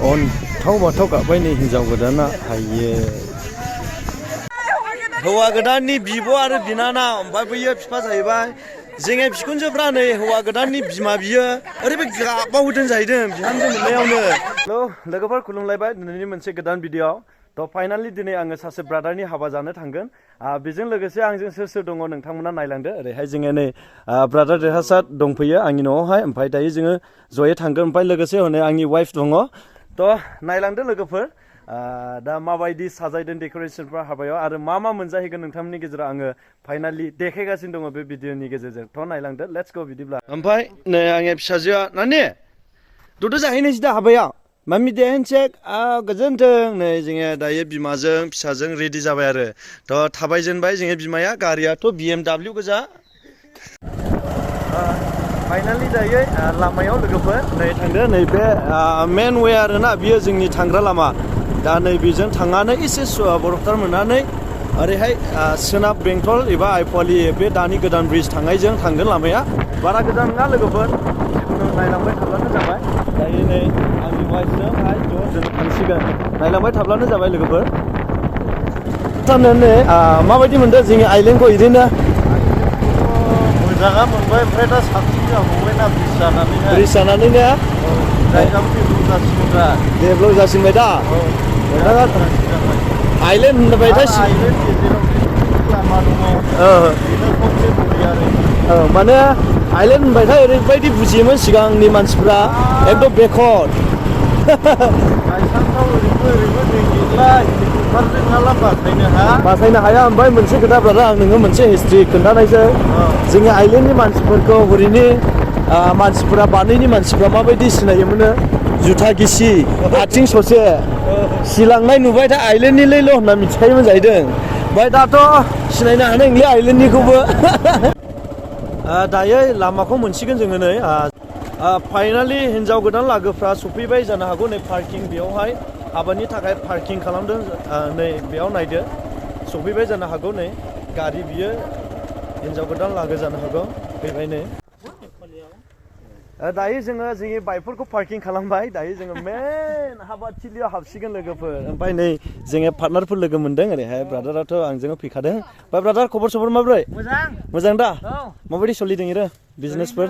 अन्थाव बाथाव गाबबाय नै हिनजाव गोदाना हायो हौवा गोदाननि बिब' आरो बिनानाव ओमफ्राय बैयो बिफा जाहैबाय जोंनि बिखुनजोफ्रा नै हौवा गोदाननि बिमा बियो ओरैबायदि गाबावदों जाहैदों बिहामजो मोननायावनो हेल' लोगोफोर खुलुमलायबाय दिनैनि मोनसे गोदान भिडिअ थ' फाइनालि दिनै आङो सासे ब्रादारनि हाबा जानो थांगोन बेजों लोगोसे आंजों सोर सोर दङ नोंथांमोना नायलांदो ओरैहाय जोङो नै ब्रादार देरहासार दंफैयो आंनि न'आवहाय ओमफ्राय दायो जोङो जयै थांगोन ओमफ्राय लोगोसे हनै आंनि वाइफ दङ थ' नायलांदो लोगोफोर दा माबायदि साजायदों डेक'रेसनफ्रा हाबायाव आरो मा मोनजाहैगोन नोंथांमोननि गेजेराव आङो फाइनालि देखायगासिनो दङ बे भिडिअनि गेजेरजों थ' नायलांदो लेट्स गो बिदिब्ला ओमफ्राय नै आंनि फिसाजोआ नानि दद' जाहैनोसै दा हाबायाव मामि दे हेन्डसेक गोजोन्थों नै जोङो दायो बिमाजों फिसाजों रेडि जाबाय आरो थ' थाबायजेनबाय जोङो बिमाया गारियाथ' BMW गोजा फाइनालि दायो लामायाव लोगोफोर नै थांदो नैबे मेन वे आरोना बियो जोंनि थांग्रा लामा दा नै बेजों थांनानै एसे बरफथार मोननानै ओरैहाय सोनाब बेंटल एबा आइफवालि बे दानि गोदान ब्रिज थांनायजों थांगोन लामाया बारा गोजान नङा लोगोफोर जिखुनु नायलांबाय थाब्लानो जाबाय दायो नै आंनि वाइफजोंहाय ज' जों थांसिगोन नायलांबाय थाब्लानो जाबाय लोगोफोर सानो नै माबायदि मोनदों जोंनि आइलेण्डखौ इदिनो मोजाङा मोनबाय ओमफ्राय दा साबसिन जाबावबायना ब्रिज जानानैहाय ब्रिज जानानैनो जायगाबो डेभेलप जासिगोन दा डेभेलप जासिनबाय दा नोंथाङा आइलेण्ड होनबायथाय आइलेण्ड गेजेराव लामा दङ बेनो खनसे बरि आरो माने आइलेण्ड होनबायथाय ओरैबायदि बुजियोमोन सिगांनि मानसिफ्रा एकदम बेकवर्ड गायसानफ्राव ओरैबो दै गैला क'क्राझारजों हाला बासायनो हाया ओमफ्राय मोनसे खोथा ब्रादार आं नोङो मोनसे हिस्ट्रि खोन्थानायसै जोंनि आइलेण्डनि मानसिफोरखौ हरैनि मानसिफोरा बानैनि मानसिफ्रा माबायदि सिनायोमोन जुथा गिसि आथिं ससे सिलांनाय नुबायथाय आइलेण्डनिलैल' होनना मिथिखायोमोन जाहैदों ओमफ्राय दाथ' सिनायनो हानाय नंला आइलेण्डनिखौबो दायो लामाखौ मोनसिगोन जोङो नै फाइनालि हिनजाव गोदान लागोफ्रा सफैबाय जानो हागौ नै पार्किं बेयावहाय हाबानि थाखाय पार्किं खालामदों नै बेयाव नायदो सफैबाय जानो हागौ नै गारि बियो हिनजाव गोदान लागो जानो हागौ फैबाय नै दायो जोङो जोंनि बाइकफोरखौ पार्किं खालामबाय दायो जोङो मेन हाबाथिलियाव हाबसिगोन लोगोफोर ओमफ्राय नै जोङो पार्टनारफोर लोगो मोनदों ओरैहाय ब्रादाराथ' आंजों फैखादों ओमफ्राय ब्रादार खबर सबर माब्रै मोजां दा माबायदि सोलिदों आरो बिजनेसफोर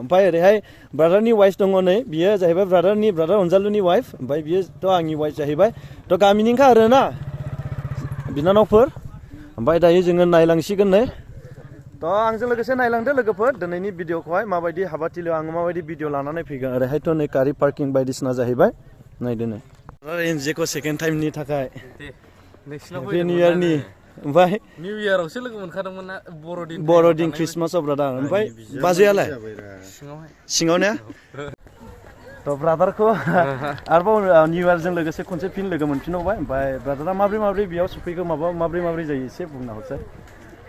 ओमफ्राय ओरैहाय ब्रादारनि वाइफ दङ नै बियो जाहैबाय ब्रादार अनजालुनि वाइफ ओमफ्राय बियोथ' आंनि वाइफ जाहैबाय थ' गामिनिखा आरोना बिनानावफोर ओमफ्राय दायो जोङो नायलांसिगोन नै थ' आंजों लोगोसे नायलांदो लोगोफोर दिनैनि भिडिअखौहाय माबायदि हाबाथिलियाव आङो माबायदि भिडिअ लानानै फैगोन ओरैहायथ' नै गारि पार्किं बायदिसिना जाहैबाय नायदो नै एनजेखौ सेकेन्ड टाइमनि थाखाय हेपि निउ इयारनि ओमफ्राय निउ इयारावसो लोगो मोनखादोंमोन ना बर'दिन ख्रिस्टमासाव ब्रादार ओमफ्राय बाजैयालाय सिङाव ने थ' ब्रादारखौ आरोबाव निउ इयारजों लोगोसे खनसे फिन लोगो मोनफिनबावबाय ओमफ्राय ब्रादारा माब्रै बेयाव सफैगौ माब्रै जायो एसे बुंना हरसै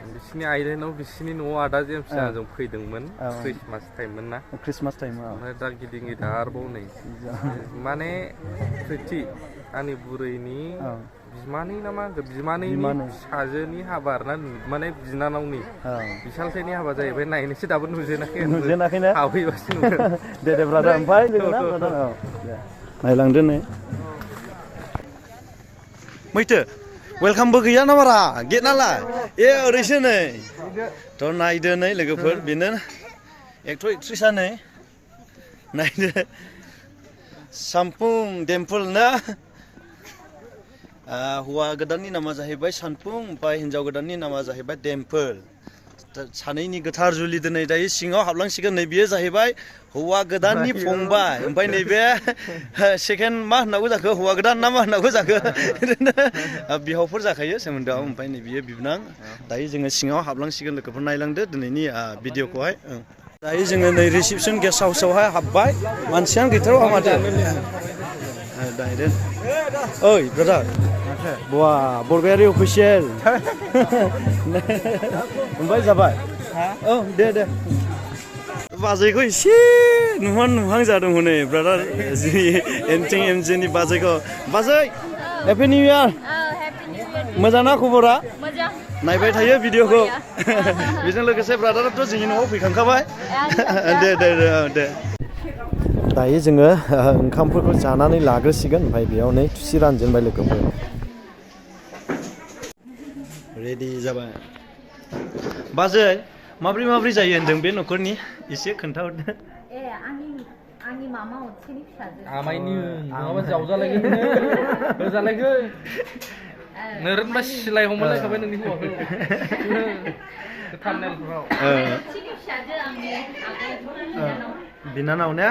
बिसिनि आइलेण्डआव बिसिनि न'आव आदा जेमसजों आंजों फैदोंमोन ख्रिस्टमास टाइममोन ना ओमफ्राय दा गिदिं आरोबाव नै माने प्रिथि आंनि बुरैनि बिमानै नामा बिमानैनि फिसाजोनि हाबा आरोना माने बिनानावनि बिसालथेनि हाबा जाहैबाय नायनोसो दाबो नुजेनाखैना हाबहैबासो नुगोन दे ब्रादार ओमफ्राय नायलांदो नै मैथो वेलकामबो गैया ना बारा गेट नालाय ओरैसो नै थ' नायदो नै लोगोफोर बेनो एक्टर एक्ट्रिसा नै नायदो sanpung&dimple ना हौवा गोदाननि नामा जाहैबाय सानपुं ओमफ्राय हिनजाव गोदाननि नामा जाहैबाय डिम्पोल सानैनि गोथार जुलि दिनै दायो सिङाव हाबलांसिगोन नै बियो जाहैबाय हौवा गोदाननि फंबाय ओमफ्राय नैबे सेकेन्ड मा होननांगौ जाखो हौवा गोदान ना मा होननांगौ जाखो बिहावफोर जाखायो सोमोन्दोआव ओमफ्राय नै बियो बिबोनां दायो जोङो सिङाव हाबलांसिगोन लोगोफोर नायलांदो दिनैनि भिडिअखौहाय दायो जोङो नै रिसिपसन गेस्ट हाउसआवहाय हाबबाय मानसियानो गैथारा माथो ओइ ब्रादार बा बरगयारि अफिसियेल ओमफ्राय जाबाय औ दे बाजैखौ एसे नुहां जादों हनै ब्रादार एनिथिंएमजेनि बाजैखौ बाजै हेपि निउ इयार मोजां ना खबरा नायबाय थायो भिडिअखौ बेजों लोगोसे ब्रादाराथ' जोंनि न'आव फैखांखाबाय दे दायो जोङो ओंखामफोरखौ जानानै लाग्रोसिगोन ओमफ्राय बेयाव नै थुसि रानजेनबाय लोगोफोर रेडि जाबाय बाजै माब्रै जायो होनदों बे न'खरनि एसे खोन्थाहरदो आंनि मामा असेनि फिसाजो आमायनि नङाबा जावजालायगोन होजालायगोन नोरोनबा सिलाय हमलायखाबाय नोंनि हौवाखौ थामनेलफोराव बिनानाव ने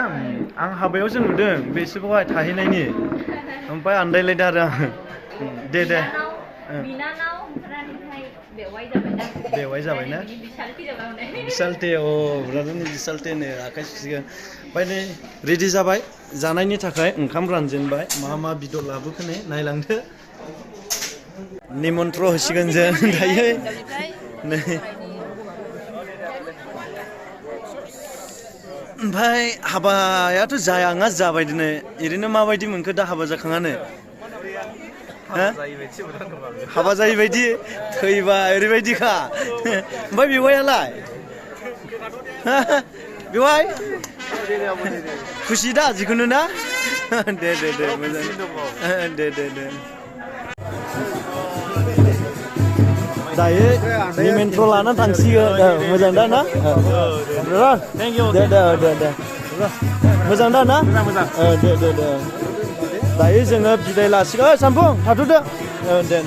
आं हाबायावसो नुदों बेसोरखौहाय थाहैनायनि ओमफ्राय आन्दायलायदों आरो आं दे बिनानाव ओमफ्राय बेवाइ जाबायना बिसालथे अ ब्रादारनि बिसालथेनो आखाइ सुसिगोन ओमफ्राय नै रेडि जाबाय जानायनि थाखाय ओंखाम रानजेनबाय मा बेदर लाबोखोनो नायलांदो निमन्त्र होसिगोन जों दायो नै ओमफ्राय हाबायाथ' जायाङा जाबाय दिनै ओरैनो माबायदि मोनखो दा हाबा जाखांनानै हाबा जायैबायदि थैबा ओरैबायदिखा ओमफ्राय बेवाइयालाय बेवाइ खुसि दा जिखुनु ना दे मोजां दे दायो निमन्त्र लाना थांसिगोन मोजां दा ना दे मोजां दा ना दे दायो जोङो बिदाय लासिगोन सानफुं थाथ'दो दे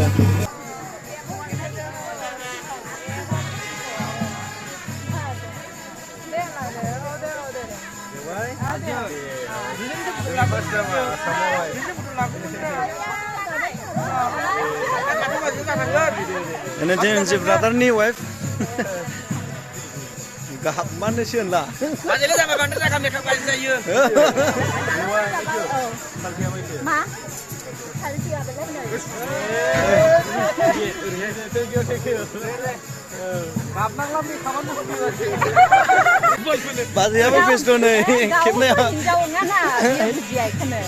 Ini dia brother-नि wife gahap mana sih lah? Jadi sama bandar kami dekat saya. Ma? Halsi apa lagi? Kapan lagi kapan mau pergi? Pasti apa pesto nih? Kemana? Jauh ngana? Dia kena.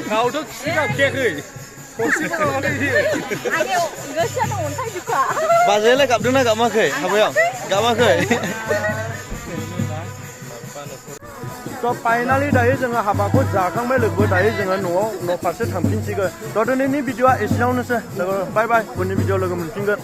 Kau tuh siap kek. Ayo, gak sih ada untai juga. Bazailah gak pernah gak makai, apa ya? Gak makai. So finally dayo जोङो हाबाखौ जाखांबाय लोगो दायो जोङो न' फारसे थांफिनसिगोन। थ' दिनैनि भिडिअ'आ एसेयावनोसै लोगो बाय बाय उननि भिडिअ' लोगो मोनफिनगोन।